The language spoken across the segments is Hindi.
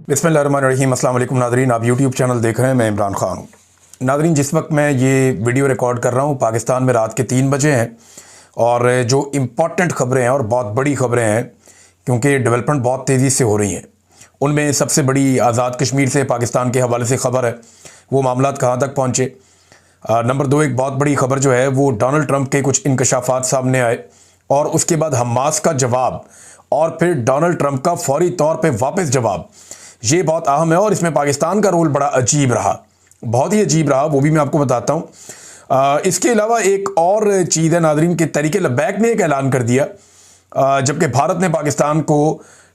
बिस्मिल्लाहिर्रहमानिर्रहीम। अस्सलाम वालेकुम नादरीन, आप यूट्यूब चैनल देख रहे हैं। मैं इमरान खान हूँ। नादरीन, जिस वक्त मैं ये वीडियो रिकॉर्ड कर रहा हूँ पाकिस्तान में रात के 3 बजे हैं और जो इम्पॉर्टेंट ख़बरें हैं और बहुत बड़ी ख़बरें हैं क्योंकि डेवलपमेंट बहुत तेज़ी से हो रही हैं। उनमें सबसे बड़ी आज़ाद कश्मीर से पाकिस्तान के हवाले से ख़बर है, वो मामला कहाँ तक पहुँचे। नंबर 2, एक बहुत बड़ी ख़बर जो है वो डोनाल्ड ट्रंप के कुछ इंकशाफात सामने आए और उसके बाद हमास का जवाब और फिर डोनाल्ड ट्रंप का फौरी तौर पे वापस जवाब, ये बहुत अहम है और इसमें पाकिस्तान का रोल बड़ा अजीब रहा, बहुत ही अजीब रहा, वो भी मैं आपको बताता हूँ। इसके अलावा एक और चीज़ है नादरीन के तरीके लब्बैक ने एक ऐलान कर दिया, जबकि भारत ने पाकिस्तान को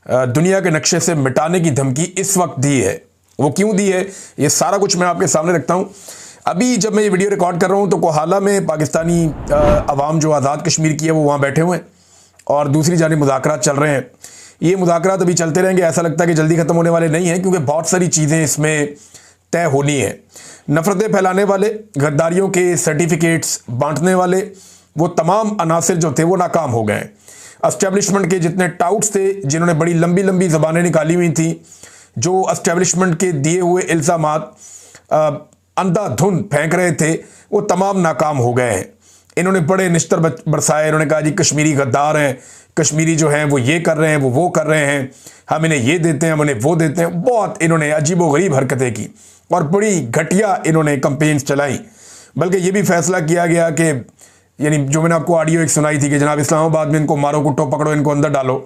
दुनिया के नक्शे से मिटाने की धमकी इस वक्त दी है। वो क्यों दी है ये सारा कुछ मैं आपके सामने रखता हूँ। अभी जब मैं ये वीडियो रिकॉर्ड कर रहा हूँ तो कोहाला में पाकिस्तानी अवाम जो आज़ाद कश्मीर की है वो वहाँ बैठे हुए हैं और दूसरी जानिब मुज़ाकरात चल रहे हैं। ये मुज़ाकरात अभी चलते रहेंगे, ऐसा लगता है कि जल्दी ख़त्म होने वाले नहीं हैं क्योंकि बहुत सारी चीज़ें इसमें तय होनी है। नफ़रतें फैलाने वाले, गद्दारियों के सर्टिफिकेट्स बांटने वाले, वो तमाम अनासिर जो थे वो नाकाम हो गए। एस्टेब्लिशमेंट के जितने टाउट्स थे जिन्होंने बड़ी लंबी लंबी ज़बानें निकाली हुई थी, जो एस्टेब्लिशमेंट के दिए हुए इल्ज़ामात अंधाधुंध फेंक रहे थे, वो तमाम नाकाम हो गए हैं। इन्होंने बड़े निश्तर बरसाए, इन्होंने कहा जी कश्मीरी गद्दार हैं, कश्मीरी जो हैं वो ये कर रहे हैं, वो कर रहे हैं, हम इन्हें ये देते हैं, हम इन्हें वो देते हैं। बहुत इन्होंने अजीबोगरीब हरकतें की और बड़ी घटिया इन्होंने कंपेन्स चलाई। बल्कि ये भी फैसला किया गया कि यानी जो मैंने आपको ऑडियो एक सुनाई थी कि जनाब इस्लामाबाद में इनको मारो, कुटो, पकड़ो, इनको अंदर डालो,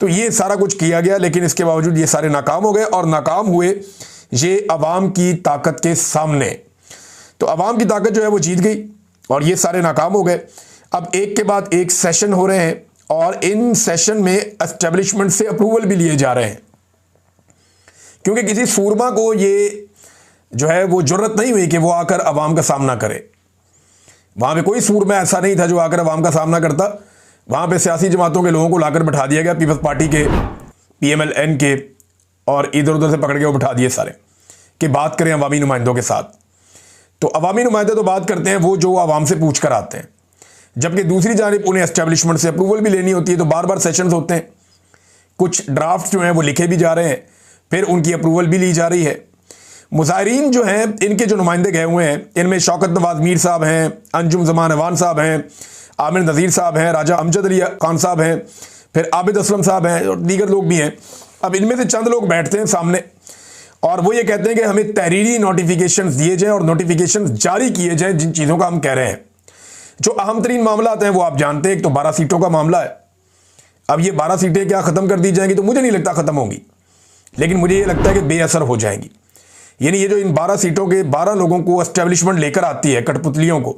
तो ये सारा कुछ किया गया। लेकिन इसके बावजूद ये सारे नाकाम हो गए और नाकाम हुए ये अवाम की ताकत के सामने। तो अवाम की ताकत जो है वो जीत गई और ये सारे नाकाम हो गए। अब एक के बाद एक सेशन हो रहे हैं और इन सेशन में एस्टेब्लिशमेंट से अप्रूवल भी लिए जा रहे हैं क्योंकि किसी सूरमा को ये जो है वो जुर्रत नहीं हुई कि वो आकर अवाम का सामना करे। वहाँ पे कोई सूरमा ऐसा नहीं था जो आकर अवाम का सामना करता। वहाँ पे सियासी जमातों के लोगों को लाकर बैठा दिया गया, पीपल्स पार्टी के, PMLN के, और इधर उधर से पकड़ के वो बैठा दिए सारे कि बात करें अवामी नुमाइंदों के साथ। तो अवामी नुमाइंदे तो बात करते हैं वो जो आवाम से पूछ कर आते हैं, जबकि दूसरी जानिब उन्हें एस्टेब्लिशमेंट से अप्रूवल भी लेनी होती है। तो बार बार सेशंस होते हैं, कुछ ड्राफ्ट जो हैं वो लिखे भी जा रहे हैं, फिर उनकी अप्रूवल भी ली जा रही है। मुज़ाहिरीन जो हैं इनके जो नुमाइंदे गए हुए हैं, इनमें शौकत नवाज मीर साहब हैं, अंजुम ज़मान अवान साहब हैं, आमिर नज़ीर साहब हैं, राजा अमजद अली खान साहब हैं, फिर आबिद असलम साहब हैं और दीगर लोग भी हैं। अब इनमें से चंद लोग बैठते हैं सामने और वो ये कहते हैं कि हमें तहरीरी नोटिफिकेशंस दिए जाएं और नोटिफिकेशंस जारी किए जाएं जिन चीज़ों का हम कह रहे हैं। जो अहम तरीन मामला हैं वो आप जानते हैं, एक तो 12 सीटों का मामला है। अब ये 12 सीटें क्या ख़त्म कर दी जाएंगी? तो मुझे नहीं लगता ख़त्म होंगी, लेकिन मुझे ये लगता है कि बेअसर हो जाएंगी। यानी ये जो इन 12 सीटों के 12 लोगों को एस्टेब्लिशमेंट लेकर आती है, कठपुतलियों को,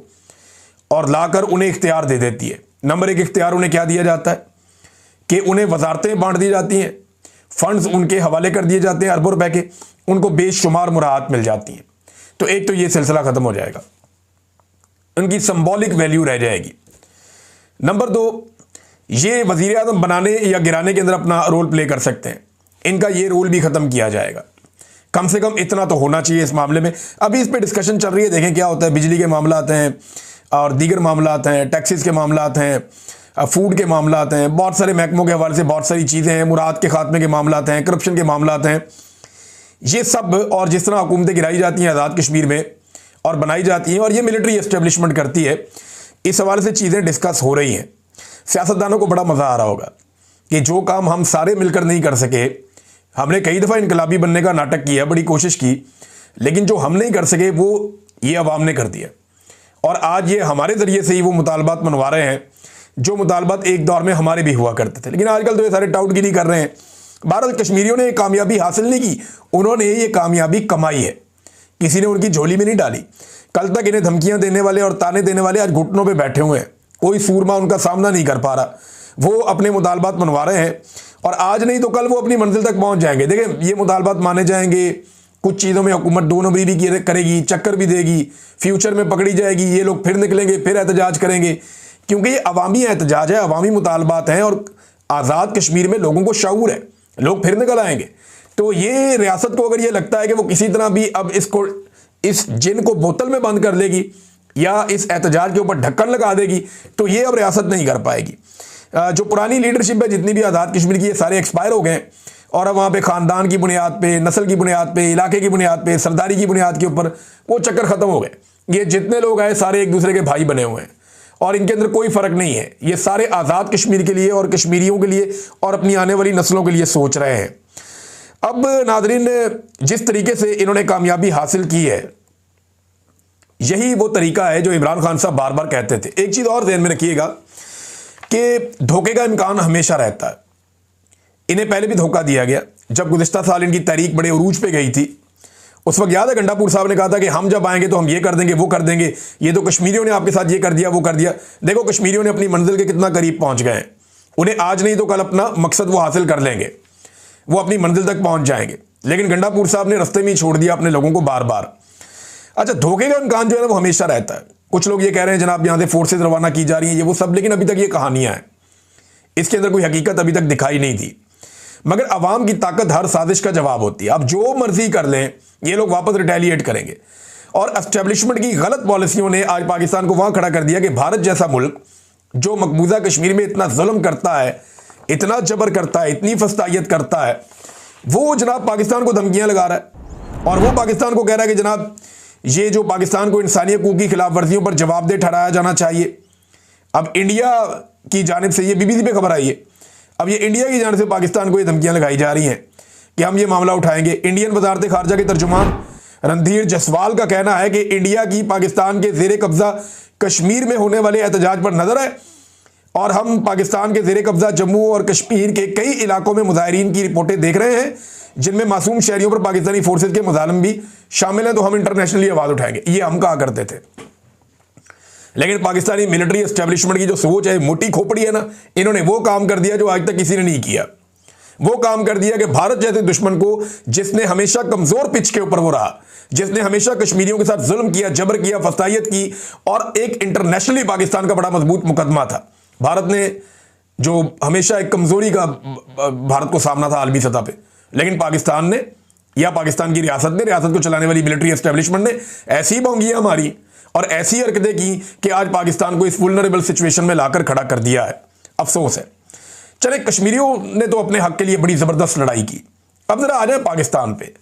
और लाकर उन्हें इख्तियार दे देती है। नंबर 1 इख्तियार उन्हें क्या दिया जाता है कि उन्हें वजारतें बांट दी जाती हैं, फंड्स उनके हवाले कर दिए जाते हैं अरबों रुपए के, उनको बेशुमार मुराद मिल जाती हैं। तो एक तो ये सिलसिला ख़त्म हो जाएगा, उनकी सिंबॉलिक वैल्यू रह जाएगी। नंबर 2, ये वज़ीर आज़म बनाने या गिराने के अंदर अपना रोल प्ले कर सकते हैं, इनका ये रोल भी ख़त्म किया जाएगा। कम से कम इतना तो होना चाहिए इस मामले में। अभी इस पर डिस्कशन चल रही है, देखें क्या होता है। बिजली के मामला आते हैं और दीगर मामला आते हैं, टैक्सेस के मामला आते हैं, फूड के मामला आते हैं, बहुत सारे महकमों के हवाले से बहुत सारी चीज़ें हैं, मुराद के खात्मे के मामला आते हैं, करप्शन के मामला आते हैं, ये सब। और जिस तरह हुकूमतें गिराई जाती हैं आज़ाद कश्मीर में और बनाई जाती हैं और ये मिलिट्री एस्टेब्लिशमेंट करती है, इस हवाले से चीज़ें डिस्कस हो रही हैं। सियासतदानों को बड़ा मज़ा आ रहा होगा कि जो काम हम सारे मिलकर नहीं कर सके, हमने कई दफ़ा इनकलाबी बनने का नाटक किया, बड़ी कोशिश की, लेकिन जो हम नहीं कर सके वो ये अवाम ने कर दिया और आज ये हमारे ज़रिए से ही वो मुतालबात मनवा रहे हैं जो मुतालबात एक दौर में हमारे भी हुआ करते थे। लेकिन आजकल तो ये सारे टाउटगिरी कर रहे हैं। बहरहाल कश्मीरियों ने ये कामयाबी हासिल नहीं की, उन्होंने ये कामयाबी कमाई है, किसी ने उनकी झोली में नहीं डाली। कल तक इन्हें धमकियां देने वाले और ताने देने वाले आज घुटनों पे बैठे हुए हैं, कोई सूरमा उनका सामना नहीं कर पा रहा, वो अपने मुतालबात मनवा रहे हैं और आज नहीं तो कल वो अपनी मंजिल तक पहुंच जाएंगे। देखें, ये मुतालबात माने जाएंगे, कुछ चीज़ों में हुकूमत 2 नंबरी भी करेगी, चक्कर भी देगी, फ्यूचर में पकड़ी जाएगी, ये लोग फिर निकलेंगे, फिर एहतजाज करेंगे, क्योंकि ये अवामी एहतजाज है, अवामी मुतालबात हैं और आज़ाद कश्मीर में लोगों को शऊर है, लोग फिर निकल आएंगे। तो ये रियासत को अगर ये लगता है कि वो किसी तरह भी अब इसको, इस जिन को बोतल में बंद कर लेगी या इस एहतजाज के ऊपर ढक्कन लगा देगी, तो ये अब रियासत नहीं कर पाएगी। जो पुरानी लीडरशिप है जितनी भी आज़ाद कश्मीर की, ये सारे एक्सपायर हो गए और अब वहाँ पे ख़ानदान की बुनियाद पे, नस्ल की बुनियाद पे, इलाके की बुनियाद पे, सरदारी की बुनियाद के ऊपर वो चक्कर ख़त्म हो गए। ये जितने लोग आए सारे एक दूसरे के भाई बने हुए हैं और इनके अंदर कोई फ़र्क नहीं है। ये सारे आज़ाद कश्मीर के लिए और कश्मीरियों के लिए और अपनी आने वाली नस्लों के लिए सोच रहे हैं। अब नाज़रीन, जिस तरीके से इन्होंने कामयाबी हासिल की है, यही वो तरीका है जो इमरान खान साहब बार बार कहते थे। एक चीज़ और ध्यान में रखिएगा कि धोखे का इम्कान हमेशा रहता है। इन्हें पहले भी धोखा दिया गया। जब गुज़िश्ता साल इनकी तहरीक बड़े उरूज पे गई थी, उस वक्त याद है गंडापुर साहब ने कहा था कि हम जब आएंगे तो हम ये कर देंगे, वो कर देंगे, ये तो कश्मीरियों ने आपके साथ ये कर दिया, वो कर दिया। देखो कश्मीरियों ने अपनी मंजिल के कितना करीब पहुंच गए हैं। उन्हें आज नहीं तो कल अपना मकसद वो हासिल कर लेंगे, वो अपनी मंजिल तक पहुंच जाएंगे। लेकिन गंडापुर साहब ने रस्ते में ही छोड़ दिया अपने लोगों को बार बार। अच्छा, धोखे का इम्कान जो है ना वो हमेशा रहता है। कुछ लोग ये कह रहे हैं जनाब यहाँ से फोर्सेज रवाना की जा रही हैं, ये वो सब, लेकिन अभी तक ये कहानियां हैं, इसके अंदर कोई हकीकत अभी तक दिखाई नहीं दी। मगर अवाम की ताकत हर साजिश का जवाब होती है। अब जो मर्जी कर लें, ये लोग वापस रिटेलिएट करेंगे। और एस्टेब्लिशमेंट की गलत पॉलिसियों ने आज पाकिस्तान को वहां खड़ा कर दिया कि भारत जैसा मुल्क जो मकबूजा कश्मीर में इतना जुल्म करता है, इतना जबर करता है, इतनी फस्तायत करता है, वो जनाब पाकिस्तान को धमकियां लगा रहा है। और वो पाकिस्तान को कह रहा है कि जनाब ये जो पाकिस्तान को इंसानी हकूक़ की खिलाफ वर्जियों पर जवाबदेह ठहराया जाना चाहिए। अब इंडिया की जानिब से, ये बीबीसी पे खबर आई है, अब ये इंडिया की जानिब से पाकिस्तान को ये धमकियां लगाई जा रही हैं कि हम ये मामला उठाएंगे। इंडियन वजारत खारजा के तर्जुमान रणधीर जसवाल का कहना है कि इंडिया की पाकिस्तान के ज़ेर कब्ज़ा कश्मीर में होने वाले एहतजाज पर नज़र है और हम पाकिस्तान के ज़ेर कब्ज़ा जम्मू और कश्मीर के कई इलाकों में मुजाहिरीन की रिपोर्टें देख रहे हैं जिनमें मासूम शहरियों पर पाकिस्तानी फोर्सेज के मुजालिम भी शामिल हैं, तो हम इंटरनेशनली आवाज़ उठाएंगे, ये हम कहा करते थे। लेकिन पाकिस्तानी मिलिट्री एस्टेब्लिशमेंट की जो सोच है, मोटी खोपड़ी है ना, इन्होंने वो काम कर दिया जो आज तक किसी ने नहीं किया। वो काम कर दिया कि भारत जैसे दुश्मन को, जिसने हमेशा कमजोर पिच के ऊपर वो रहा, जिसने हमेशा कश्मीरियों के साथ जुल्म किया, जबर किया, फसायत की, और एक इंटरनेशनली पाकिस्तान का बड़ा मजबूत मुकदमा था। भारत ने जो हमेशा एक कमजोरी का भारत को सामना था आलमी सतह पे, लेकिन पाकिस्तान ने या पाकिस्तान की रियासत को चलाने वाली मिलिट्री एस्टेब्लिशमेंट ने ऐसी बोंगियां मारी और ऐसी हरकतें की कि आज पाकिस्तान को इस वुल्नरेबल सिचुएशन में लाकर खड़ा कर दिया है। अफसोस है। चले, कश्मीरियों ने तो अपने हक के लिए बड़ी ज़बरदस्त लड़ाई की। अब ज़रा आ जाए पाकिस्तान पे।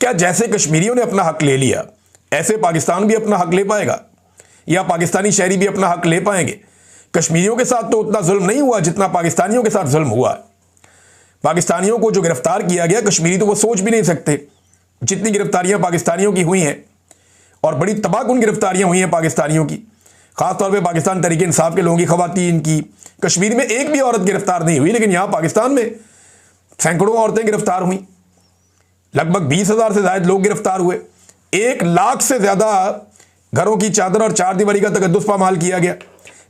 क्या जैसे कश्मीरियों ने अपना हक ले लिया, ऐसे पाकिस्तान भी अपना हक ले पाएगा, या पाकिस्तानी शहरी भी अपना हक ले पाएंगे? कश्मीरियों के साथ तो उतना जुल्म नहीं हुआ जितना पाकिस्तानियों के साथ जुल्म हुआ। पाकिस्तानियों को जो गिरफ्तार किया गया, कश्मीरी तो वो सोच भी नहीं सकते जितनी गिरफ्तारियां पाकिस्तानियों की हुई हैं, और बड़ी तबाहकुन गिरफ्तारियां हुई हैं पाकिस्तानियों की, खासतौर पे पाकिस्तान तहरीक इंसाफ के लोगों की, खवातीन की। कश्मीर में एक भी औरत गिरफ्तार नहीं हुई, लेकिन यहां पाकिस्तान में सैकड़ों औरतें गिरफ्तार हुई, लगभग 20,000 से ज्यादा लोग गिरफ्तार हुए, 1 लाख से ज्यादा घरों की चादर और चारदीवारी का तकद्दुस पामाल किया गया।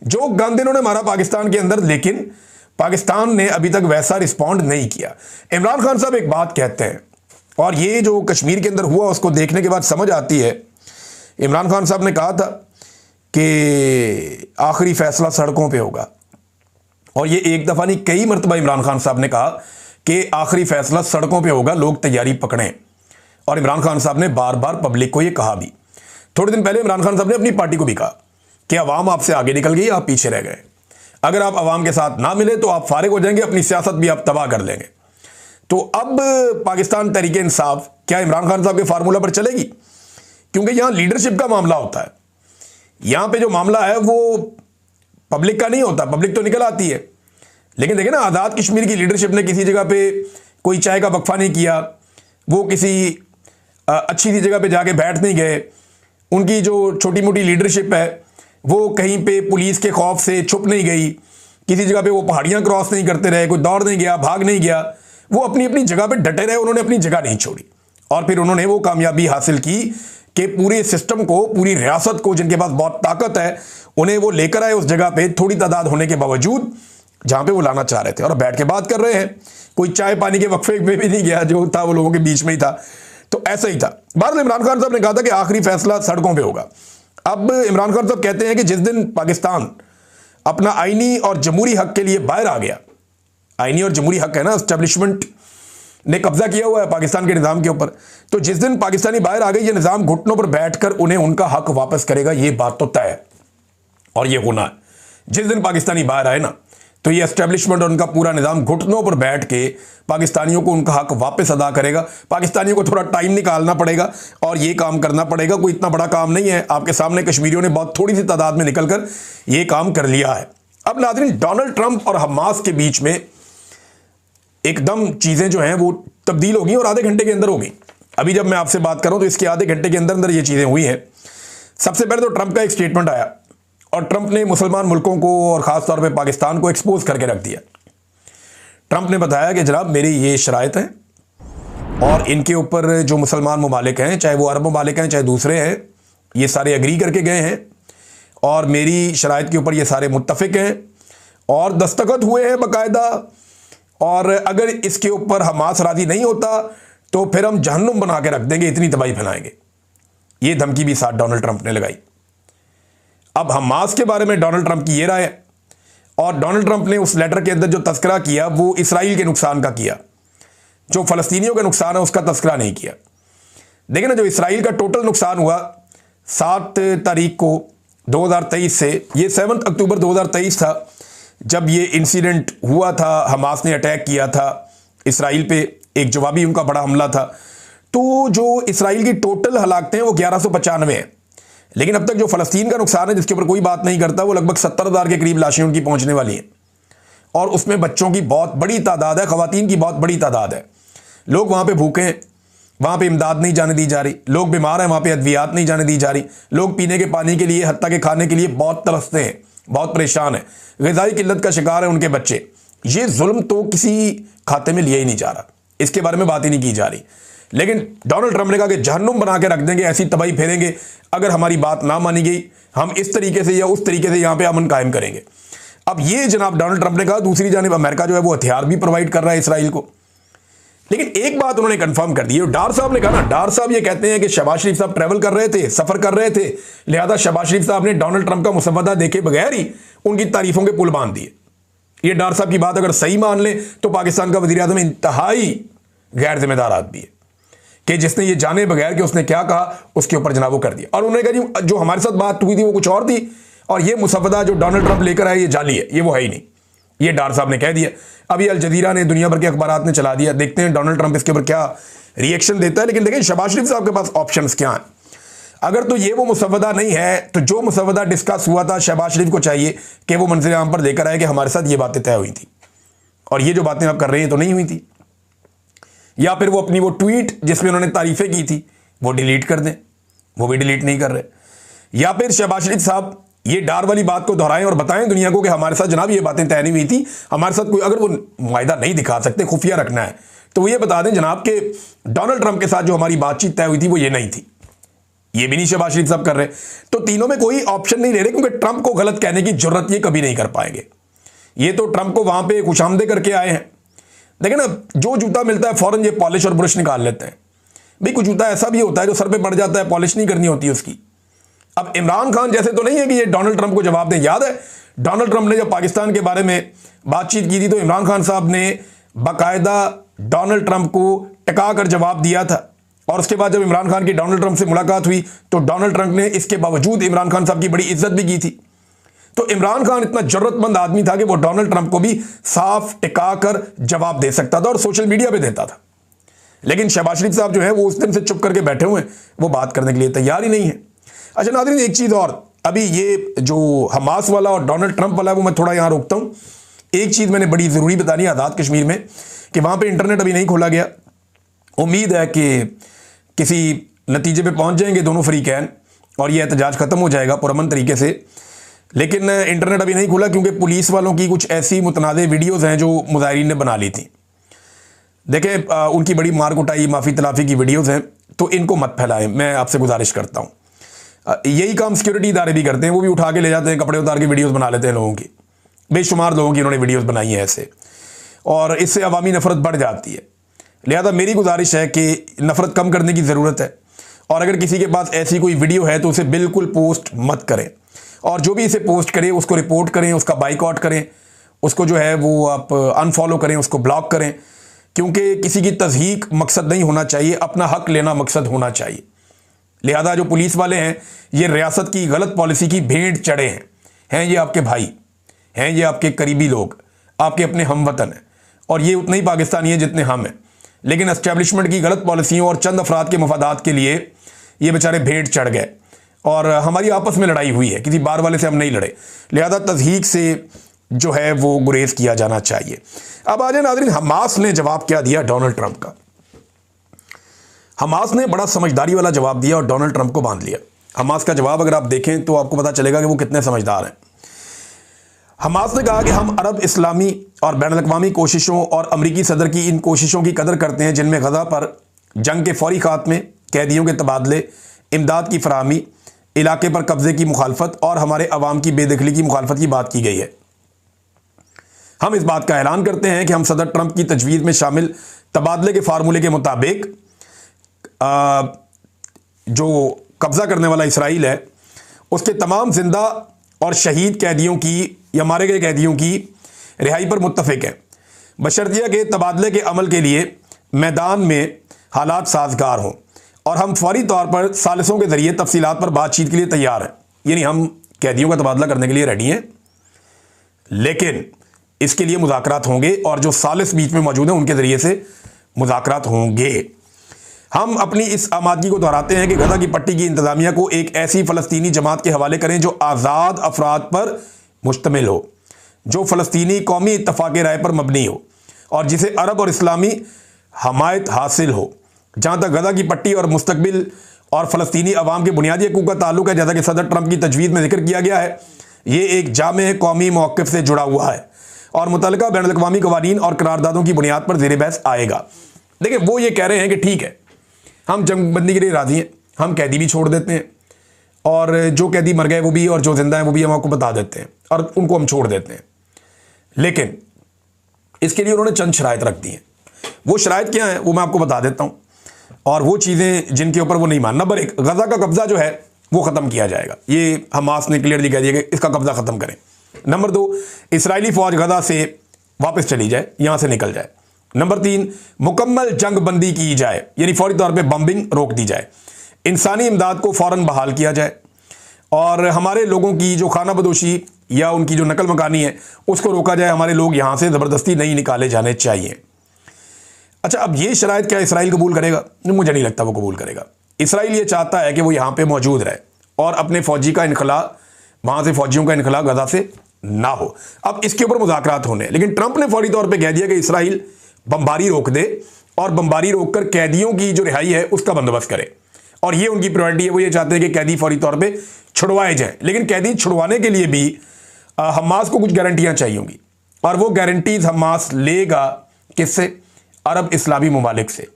जो गंद इन्होंने मारा पाकिस्तान के अंदर, लेकिन पाकिस्तान ने अभी तक वैसा रिस्पॉन्ड नहीं किया। इमरान खान साहब एक बात कहते हैं, और ये जो कश्मीर के अंदर हुआ उसको देखने के बाद समझ आती है। इमरान खान साहब ने कहा था कि आखिरी फैसला सड़कों पे होगा, और ये एक दफ़ा नहीं कई मरतबा इमरान खान साहब ने कहा कि आखिरी फैसला सड़कों पे होगा, लोग तैयारी पकड़ें। और इमरान खान साहब ने बार बार पब्लिक को ये कहा भी। थोड़े दिन पहले इमरान खान साहब ने अपनी पार्टी को भी कहा कि अवाम आपसे आगे निकल गई, आप पीछे रह गए, अगर आप अवाम के साथ ना मिले तो आप फारिग हो जाएंगे, अपनी सियासत भी आप तबाह कर लेंगे। तो अब पाकिस्तान तहरीक इंसाफ क्या इमरान खान साहब के फार्मूला पर चलेगी? क्योंकि यहां लीडरशिप का मामला होता है। यहां पे जो मामला है वो पब्लिक का नहीं होता, पब्लिक तो निकल आती है, लेकिन देखें ना, आज़ाद कश्मीर की लीडरशिप ने किसी जगह पे कोई चाय का वक्फा नहीं किया, वो किसी अच्छी सी जगह पे जाके बैठ नहीं गए। उनकी जो छोटी मोटी लीडरशिप है वो कहीं पे पुलिस के खौफ से छुप नहीं गई, किसी जगह पे वो पहाड़ियां क्रॉस नहीं करते रहे, कोई दौड़ नहीं गया, भाग नहीं गया, वो अपनी अपनी जगह पे डटे रहे, उन्होंने अपनी जगह नहीं छोड़ी। और फिर उन्होंने वो कामयाबी हासिल की कि पूरे सिस्टम को, पूरी रियासत को, जिनके पास बहुत ताकत है, उन्हें वो लेकर आए उस जगह पे थोड़ी तादाद होने के बावजूद जहां पे वो लाना चाह रहे थे, और बैठ के बात कर रहे हैं। कोई चाय पानी के वक्फे में भी नहीं गया, जो था वो लोगों के बीच में ही था। तो ऐसा ही था। बहरहाल इमरान खान साहब ने कहा था कि आखिरी फैसला सड़कों पर होगा। अब इमरान खान साहब कहते हैं कि जिस दिन पाकिस्तान अपना आईनी और जमहूरी हक के लिए बाहर आ गया, आईनी और जमहूरी हक है ना, एस्टेब्लिशमेंट ने कब्जा किया हुआ है पाकिस्तान के निज़ाम के ऊपर, तो जिस दिन पाकिस्तानी बाहर आ गए, ये निज़ाम घुटनों पर बैठकर उन्हें उनका हक वापस करेगा, ये बात तो तय है और ये होना है। जिस दिन पाकिस्तानी बाहर आए ना, तो ये एस्टेब्लिशमेंट और उनका पूरा निज़ाम घुटनों पर बैठ के पाकिस्तानियों को उनका हक वापस अदा करेगा। पाकिस्तानियों को थोड़ा टाइम निकालना पड़ेगा और ये काम करना पड़ेगा। कोई इतना बड़ा काम नहीं है, आपके सामने कश्मीरियों ने बहुत थोड़ी सी तादाद में निकलकर ये काम कर लिया है। अब नाज़रीन, डोनाल्ड ट्रंप और हमास के बीच में एकदम चीज़ें जो हैं वो तब्दील होगी और आधे घंटे के अंदर होगी। अभी जब मैं आपसे बात करूं तो इसके आधे घंटे के अंदर अंदर ये चीज़ें हुई हैं। सबसे पहले तो ट्रंप का एक स्टेटमेंट आया और ट्रंप ने मुसलमान मुल्कों को और ख़ास तौर पे पाकिस्तान को एक्सपोज करके रख दिया। ट्रंप ने बताया कि जनाब मेरी ये शराइत हैं और इनके ऊपर जो मुसलमान ममालिक हैं, चाहे वो अरब ममालिक हैं चाहे दूसरे हैं, ये सारे एग्री करके गए हैं और मेरी शराइत के ऊपर ये सारे मुत्तफिक हैं और दस्तखत हुए हैं बाकायदा। और अगर इसके ऊपर हमास राजी नहीं होता तो फिर हम जहन्नुम बना के रख देंगे, इतनी तबाही फैलाएंगे। ये धमकी भी साथ डोनाल्ड ट्रंप ने लगाई। अब हमास के बारे में डोनाल्ड ट्रंप की ये राय है और डोनाल्ड ट्रंप ने उस लेटर के अंदर जो तस्करा किया वो इसराइल के नुकसान का किया, जो फ़लस्तीनियों का नुकसान है उसका तस्करा नहीं किया। देखिए ना, जो इसराइल का टोटल नुकसान हुआ 7 तारीख को 2023 से, ये 7 अक्टूबर 2023 था जब ये इंसिडेंट हुआ था। हमास ने अटैक किया था इसराइल पे, एक जवाबी उनका बड़ा हमला था। तो जो इसराइल की टोटल हलाकतें हैं वो 1195 हैं, लेकिन अब तक जो फ़लस्तीन का नुकसान है जिसके ऊपर कोई बात नहीं करता वो लगभग 70,000 के करीब लाशें उनकी पहुंचने वाली हैं और उसमें बच्चों की बहुत बड़ी तादाद है, ख़वातीन की बहुत बड़ी तादाद है। लोग वहाँ पे भूखे हैं, वहाँ पे इमदाद नहीं जाने दी जा रही, लोग बीमार हैं, वहाँ पे अद्वियात नहीं जाने दी जा रही, लोग पीने के पानी के लिए, हत्ता के खाने के लिए बहुत तरसते हैं, बहुत परेशान हैं, ग़िज़ाई किल्लत का शिकार है उनके बच्चे। ये जुल्म तो किसी खाते में लिया ही नहीं जा रहा, इसके बारे में बात ही नहीं की जा रही। लेकिन डोनाल्ड ट्रंप ने कहा कि जहन्नुम बना के रख देंगे, ऐसी तबाही फेरेंगे, अगर हमारी बात ना मानी गई हम इस तरीके से या उस तरीके से यहाँ पे अमन कायम करेंगे। अब ये जनाब डोनाल्ड ट्रंप ने कहा। दूसरी जानिब अमेरिका जो है वो हथियार भी प्रोवाइड कर रहा है इसराइल को। लेकिन एक बात उन्होंने कंफर्म कर दी, डार साहब ने कहा ना, डार साहब ये कहते हैं कि शहबाज शरीफ साहब ट्रैवल कर रहे थे, सफर कर रहे थे, लिहाजा शहबाज शरीफ साहब ने डोनाल्ड ट्रंप का मुसव्वदा देखे बगैर ही उनकी तारीफों के पुल बांध दिए। ये डार साहब की बात अगर सही मान ले तो पाकिस्तान का वज़ीर आज़म इंतहाई गैर जिम्मेदार आदमी है कि जिसने ये जाने बगैर कि उसने क्या कहा उसके ऊपर जनाब वो कर दिया। और उन्होंने कहा जी जो हमारे साथ बात हुई थी वो कुछ और थी और ये मुसव्वदा जो डोनाल्ड ट्रंप लेकर आए ये जाली है, ये वो है ही नहीं। ये डार साहब ने कह दिया। अभी अल जजीरा ने, दुनिया भर के अखबारात ने चला दिया। देखते हैं डोनाल्ड ट्रंप इसके ऊपर क्या रिएक्शन देता है। लेकिन देखें शहबाज शरीफ साहब के पास ऑप्शंस क्या हैं। अगर तो ये वो मुसव्वदा नहीं है तो जो मुसव्वदा डिस्कस हुआ था शहबाज शरीफ को चाहिए कि वो मंजर आम पर लेकर आए कि हमारे साथ ये बातें तय हुई थी और ये जो बातें आप कर रहे हैं तो नहीं हुई थी। या फिर वो अपनी वो ट्वीट जिसमें उन्होंने तारीफें की थी वो डिलीट कर दें, वो भी डिलीट नहीं कर रहे। या फिर शहबाज शरीफ साहब ये डार वाली बात को दोहराएं और बताएं दुनिया को कि हमारे साथ जनाब ये बातें तय नहीं हुई थी, हमारे साथ कोई, अगर वो मुआहिदा नहीं दिखा सकते, खुफिया रखना है तो वो ये बता दें जनाब के डोनाल्ड ट्रंप के साथ जो हमारी बातचीत तय हुई थी वो ये नहीं थी। ये भी नहीं शहबाज शरीफ साहब कर रहे। तो तीनों में कोई ऑप्शन नहीं ले रहे क्योंकि ट्रंप को गलत कहने की जरूरत ये कभी नहीं कर पाएंगे। ये तो ट्रंप को वहां पे खुशामदे करके आए हैं। देखिए ना, जो जूता मिलता है फौरन ये पॉलिश और ब्रश निकाल लेते हैं। भाई कुछ जूता ऐसा भी होता है जो सर पे पड़ जाता है, पॉलिश नहीं करनी होती उसकी। अब इमरान खान जैसे तो नहीं है कि ये डोनाल्ड ट्रंप को जवाब दें। याद है डोनाल्ड ट्रंप ने जब पाकिस्तान के बारे में बातचीत की थी तो इमरान खान साहब ने बाकायदा डोनाल्ड ट्रंप को टिका कर जवाब दिया था और उसके बाद जब इमरान खान की डोनाल्ड ट्रंप से मुलाकात हुई तो डोनाल्ड ट्रंप ने इसके बावजूद इमरान खान साहब की बड़ी इज्जत भी की थी। तो इमरान खान इतना जरूरतमंद आदमी था कि वो डोनाल्ड ट्रंप को भी साफ टिका कर जवाब दे सकता था और सोशल मीडिया पे देता था। लेकिन शहबाज शरीफ साहब जो है वो उस दिन से चुप करके बैठे हुए हैं, वो बात करने के लिए तैयार ही नहीं है। अच्छा नाज़रीन, एक चीज़ और, अभी ये जो हमास वाला और डोनाल्ड ट्रंप वाला है वो मैं थोड़ा यहाँ रोकता हूँ। एक चीज़ मैंने बड़ी ज़रूरी बतानी है आज़ाद कश्मीर में कि वहाँ पे इंटरनेट अभी नहीं खोला गया। उम्मीद है कि किसी नतीजे पे पहुँच जाएंगे दोनों फरीकैन और ये एहतजाज ख़त्म हो जाएगा पुरअमन तरीके से। लेकिन इंटरनेट अभी नहीं खुला क्योंकि पुलिस वालों की कुछ ऐसी मुतनाज़ वीडियोज़ हैं जो मुजाहिरीन ने बना ली थी। देखें उनकी बड़ी मार कुटाई, माफ़ी तलाफ़ी की वीडियोज़ हैं, तो इनको मत फैलाएं, मैं आपसे गुजारिश करता हूँ। यही काम सिक्योरिटी इदारे भी करते हैं, वो भी उठा के ले जाते हैं, कपड़े उतार के वीडियोस बना लेते हैं लोगों की। बेशुमार लोगों की उन्होंने वीडियोस बनाई हैं ऐसे, और इससे अवामी नफरत बढ़ जाती है। लिहाजा मेरी गुजारिश है कि नफरत कम करने की ज़रूरत है और अगर किसी के पास ऐसी कोई वीडियो है तो उसे बिल्कुल पोस्ट मत करें और जो भी इसे पोस्ट करे उसको रिपोर्ट करें, उसका बाइकआउट करें, उसको जो है वो आप अनफॉलो करें, उसको ब्लॉक करें, क्योंकि किसी की तज़हीक मकसद नहीं होना चाहिए, अपना हक लेना मकसद होना चाहिए। लिहाजा जो पुलिस वाले हैं ये रियासत की गलत पॉलिसी की भेंट चढ़े हैं ये आपके भाई हैं, ये आपके करीबी लोग, आपके अपने हमवतन हैं और ये उतने ही पाकिस्तानी हैं जितने हम हैं, लेकिन एस्टेब्लिशमेंट की गलत पॉलिसियों और चंद अफराद के मफादात के लिए ये बेचारे भेंट चढ़ गए और हमारी आपस में लड़ाई हुई है, किसी बार वाले से हम नहीं लड़े, लिहाजा तज़हीक से जो है वो गुरेज किया जाना चाहिए। अब आ जाए नाज़रीन, हमास ने जवाब क्या दिया डोनाल्ड ट्रंप का। हमास ने बड़ा समझदारी वाला जवाब दिया और डोनाल्ड ट्रंप को बांध लिया। हमास का जवाब अगर आप देखें तो आपको पता चलेगा कि वो कितने समझदार हैं। हमास ने कहा कि हम अरब इस्लामी और बैनुल-अक़वामी कोशिशों और अमरीकी सदर की इन कोशिशों की कदर करते हैं जिनमें गज़ा पर जंग के फौरी खात्मे, कैदियों के तबादले, इमदाद की फराहमी, इलाके पर कब्जे की मुखालफत और हमारे अवाम की बेदखली की मुखालफत की बात की गई है। हम इस बात का ऐलान करते हैं कि हम सदर ट्रंप की तजवीज़ में शामिल तबादले के फार्मूले के मुताबिक जो कब्ज़ा करने वाला इसराइल है उसके तमाम जिंदा और शहीद कैदियों की या मारे गए कैदियों की रिहाई पर मुत्तफिक है, बशर्तिया के तबादले के अमल के लिए मैदान में हालात साजगार हों और हम फौरी तौर पर सालिसों के ज़रिए तफसीलात पर बातचीत के लिए तैयार हैं। यानी हम कैदियों का तबादला करने के लिए रेडी हैं, लेकिन इसके लिए मुज़ाकरात होंगे और जो सालिस बीच में मौजूद हैं उनके ज़रिए से मुज़ाकरात होंगे। हम अपनी इस आमादगी को दोहराते हैं कि गज़ा की पट्टी की इंतज़ामिया को एक ऐसी फ़लस्तीनी जमात के हवाले करें जो आज़ाद अफराद पर मुश्तमिल हो, जो फ़लस्तीनी कौमी इत्तफ़ाक़ राय पर मबनी हो और जिसे अरब और इस्लामी हमायत हासिल हो। जहाँ तक गज़ा की पट्टी और मुस्तकबिल और फ़लस्तीनी अवाम के बुनियादी हकूक़ का ताल्लुक़ है, जैसा कि सदर ट्रंप की तजवीज़ में जिक्र किया गया है, ये एक जामे कौमी मौक़िफ़ से जुड़ा हुआ है और मुतल्लिक़ा बैनुल-अक़वामी क़वानीन और करारदादों की बुनियाद पर ज़ेर बहस आएगा। देखिए, वो ये कह रहे हैं कि ठीक है, हम जंगबंदी के लिए राज़ी हैं, हम कैदी भी छोड़ देते हैं और जो कैदी मर गए वो भी और जो जिंदा हैं वो भी हम आपको बता देते हैं और उनको हम छोड़ देते हैं, लेकिन इसके लिए उन्होंने चंद शराइत रख दी हैं। वो शराइत क्या हैं वो मैं आपको बता देता हूँ और वो चीज़ें जिनके ऊपर वो नहीं मान। नंबर 1, गज़ा का कब्ज़ा जो है वो ख़त्म किया जाएगा, ये हमास ने क्लियरली कह दिया कि इसका कब्ज़ा ख़त्म करें। नंबर 2, इसराइली फ़ौज गज़ा से वापस चली जाए, यहाँ से निकल जाए। नंबर 3, मुकम्मल जंग बंदी की जाए, यानी फौरी तौर पे बम्बिंग रोक दी जाए, इंसानी इमदाद को फ़ौरन बहाल किया जाए और हमारे लोगों की जो खाना बदोशी या उनकी जो नकल मकानी है उसको रोका जाए। हमारे लोग यहाँ से ज़बरदस्ती नहीं निकाले जाने चाहिए। अच्छा, अब ये शराइत क्या इसराइल कबूल करेगा? मुझे नहीं लगता वो कबूल करेगा। इसराइल ये चाहता है कि वो यहाँ पर मौजूद रहे और अपने फ़ौजी का इनखला, वहाँ से फ़ौजियों का इनखला गज़ा से ना हो। अब इसके ऊपर मुज़ाकरात होने, लेकिन ट्रंप ने फौरी तौर पर कह दिया कि इसराइल बमबारी रोक दे और बमबारी रोककर कैदियों की जो रिहाई है उसका बंदोबस्त करे और ये उनकी प्रायोरिटी है। वो ये चाहते हैं कि कैदी फौरी तौर पे छुड़वाए जाएं, लेकिन कैदी छुड़वाने के लिए भी हमास को कुछ गारंटियां चाहिए होंगी और वो गारंटीज हमास लेगा किससे? अरब इस्लामी ममालिक से।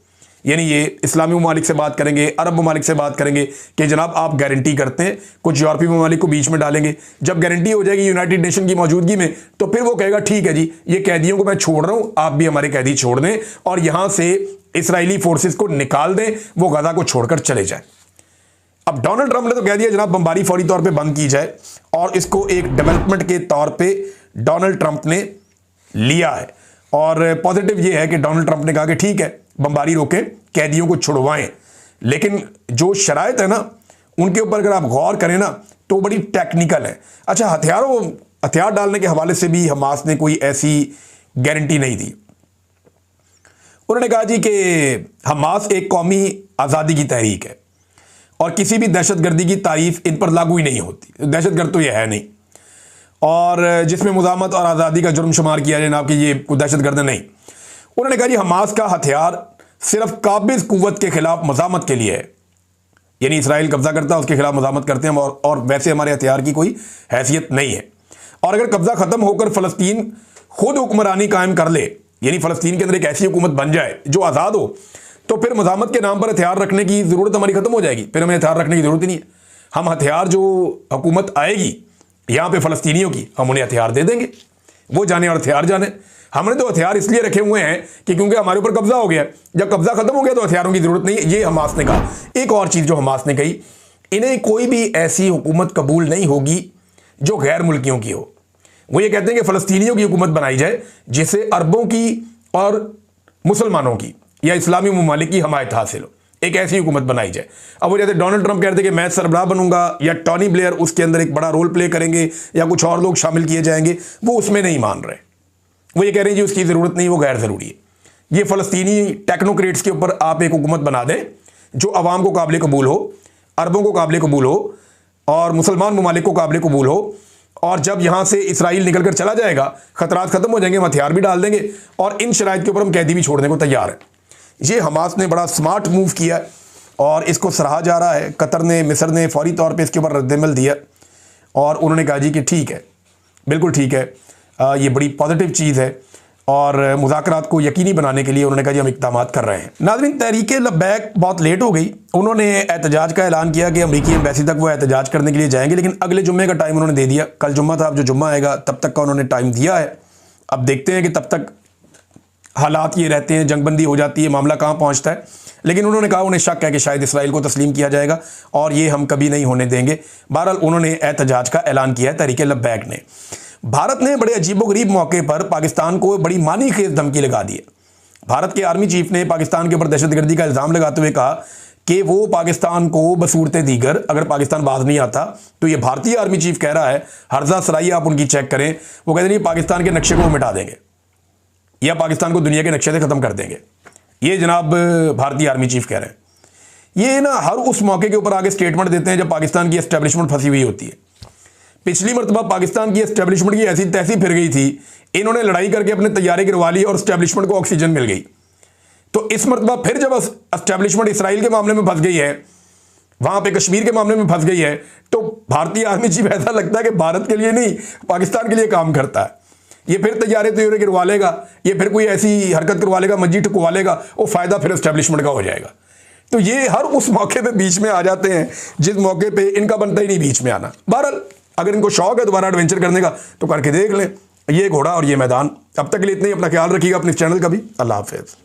यानी ये इस्लामी ममालिक से बात करेंगे, अरब ममालिक से बात करेंगे कि जनाब आप गारंटी करते हैं, कुछ यूरोपीय ममालिक को बीच में डालेंगे। जब गारंटी हो जाएगी यूनाइटेड नेशन की मौजूदगी में तो फिर वो कहेगा ठीक है जी, ये कैदियों को मैं छोड़ रहा हूं, आप भी हमारे कैदी छोड़ दें और यहां से इसराइली फोर्सेस को निकाल दें, वो गज़ा को छोड़कर चले जाए। अब डोनाल्ड ट्रंप ने तो कह दिया जनाब बमबारी फौरी तौर पर बंद की जाए और इसको एक डेवलपमेंट के तौर पर डोनाल्ड ट्रंप ने लिया है और पॉजिटिव ये है कि डोनाल्ड ट्रंप ने कहा कि ठीक है बमबारी रोकें, कैदियों को छुड़वाएं, लेकिन जो शराइत है ना उनके ऊपर अगर आप गौर करें ना तो बड़ी टेक्निकल है। अच्छा, हथियार डालने के हवाले से भी हमास ने कोई ऐसी गारंटी नहीं दी। उन्होंने कहा जी कि हमास एक कौमी आज़ादी की तहरीक है और किसी भी दहशतगर्दी की तारीफ इन पर लागू ही नहीं होती। दहशतगर्द तो ये है नहीं और जिसमें मुज़ाहमत और आज़ादी का जुर्म शुमार किया जाए ना कि ये कोई दहशतगर्द नहीं। उन्होंने कहा जी हमास का हथियार सिर्फ काबिज कुव्वत के खिलाफ मज़ामत के लिए है, यानी इसराइल कब्जा करता है उसके खिलाफ मज़ामत करते हैं और वैसे हमारे हथियार की कोई हैसियत नहीं है। और अगर कब्जा ख़त्म होकर फ़लस्तीन खुद हुक्मरानी कायम कर ले, यानी फ़लस्तीन के अंदर एक ऐसी हुकूमत बन जाए जो आज़ाद हो, तो फिर मज़ामत के नाम पर हथियार रखने की ज़रूरत हमारी ख़त्म हो जाएगी। फिर हमें हथियार रखने की ज़रूरत ही नहीं है। हम हथियार जो हुकूमत आएगी यहाँ पे फ़लस्तीनियों की, हम उन्हें हथियार दे देंगे, वो जाने और हथियार जाने। हमने तो हथियार इसलिए रखे हुए हैं कि क्योंकि हमारे ऊपर कब्जा हो गया, जब कब्जा खत्म हो गया तो हथियारों की जरूरत नहीं है। ये हमास ने कहा। एक और चीज जो हमास ने कही, इन्हें कोई भी ऐसी हुकूमत कबूल नहीं होगी जो गैर मुल्कियों की हो। वो ये कहते हैं कि फ़लस्तीनियों की हुकूमत बनाई जाए जिससे अरबों की और मुसलमानों की या इस्लामी ममालिक की हमायत हासिल हो, एक ऐसी हुकूमत बनाई जाए। अब वो जैसे डोनाल्ड ट्रंप कहते हैं कि मैं सरबराह बनूंगा या टॉनी ब्लेयर उसके अंदर एक बड़ा रोल प्ले करेंगे या कुछ और लोग शामिल किए जाएंगे, वो उसमें नहीं मान रहे। वो ये कह रहे हैं जी उसकी ज़रूरत नहीं, वो गैर ज़रूरी है। ये फ़लस्तीनी टेक्नोक्रेट्स के ऊपर आप एक हुकूमत बना दें जो अवाम को काबिल कबूल हो, अरबों को काबिल कबूल हो और मुसलमान ममालिक को काबिल कबूल हो, और जब यहाँ से इसराइल निकल कर चला जाएगा ख़तरात ख़त्म हो जाएंगे, हम हथियार भी डाल देंगे और इन शराइत के ऊपर हम कैदी भी छोड़ने को तैयार हैं। ये हमास ने बड़ा स्मार्ट मूव किया और इसको सराहा जा रहा है। कतर ने, मिस्र ने फ़ौरी तौर पे इसके ऊपर रद्दमल दिया और उन्होंने कहा जी कि ठीक है, बिल्कुल ठीक है, ये बड़ी पॉजिटिव चीज़ है और मुज़ाकरात को यकीनी बनाने के लिए उन्होंने कहा जी हम इक़दामात कर रहे हैं। नाज़रीन, तहरीक लब्बैक बहुत लेट हो गई। उन्होंने एहतजाज का ऐलान किया कि अमरीकी एम्बेसी तक वो एहतजाज करने के लिए जाएंगे, लेकिन अगले जुम्मे का टाइम उन्होंने दे दिया। कल जुम्मा था, अब जो जुम्मा आएगा तब तक का उन्होंने टाइम दिया है। अब देखते हैं कि तब तक हालात ये रहते हैं, जंगबंदी हो जाती है, मामला कहाँ पहुँचता है। लेकिन उन्होंने कहा उन्हें शक है कि शायद इसराइल को तस्लीम किया जाएगा और ये हम कभी नहीं होने देंगे। बहरहाल उन्होंने एहतजाज का ऐलान किया है तहरीक लब्बैक ने। भारत ने बड़े अजीबोगरीब मौके पर पाकिस्तान को बड़ी मानी खेज धमकी लगा दी है। भारत के आर्मी चीफ ने पाकिस्तान के ऊपर दहशतगर्दी का इल्ज़ाम लगाते हुए कहा कि वो पाकिस्तान को बसूरत दीगर अगर पाकिस्तान बाज नहीं आता तो ये भारतीय आर्मी चीफ कह रहा है, हर्जा सराई आप उनकी चेक करें, वो कहते हैं पाकिस्तान के नक्शे को मिटा देंगे या पाकिस्तान को दुनिया के नक्शे से ख़त्म कर देंगे। ये जनाब भारतीय आर्मी चीफ कह रहे हैं। ये ना हर उस मौके के ऊपर आगे स्टेटमेंट देते हैं जब पाकिस्तान की एस्टेब्लिशमेंट फंसी हुई होती है। पिछली मरतबा पाकिस्तान की एस्टेब्लिशमेंट की ऐसी तैसी फिर गई थी, इन्होंने लड़ाई करके अपने तैयारी गिरवा ली और एस्टेब्लिशमेंट को ऑक्सीजन मिल गई। तो इस मरतबा फिर जब एस्टेब्लिशमेंट इसराइल के मामले में फंस गई है, वहां पे कश्मीर के मामले में फंस गई है, तो भारतीय आर्मी चीफ ऐसा लगता है कि भारत के लिए नहीं पाकिस्तान के लिए काम करता है। ये फिर तैयारी गिरवा लेगा, ये फिर कोई ऐसी हरकत करवा लेगा, मस्जिद ठुकवा लेगा, वो फायदा फिर एस्टेब्लिशमेंट का हो जाएगा। तो ये हर उस मौके पे बीच में आ जाते हैं जिस मौके पे इनका बनता ही नहीं बीच में आना। बहरहाल अगर इनको शौक है दोबारा एडवेंचर करने का तो करके देख लें, ये घोड़ा और ये मैदान। अब तक के लिए इतने ही, अपना ख्याल रखिएगा अपने चैनल का भी। अल्लाह हाफिज़।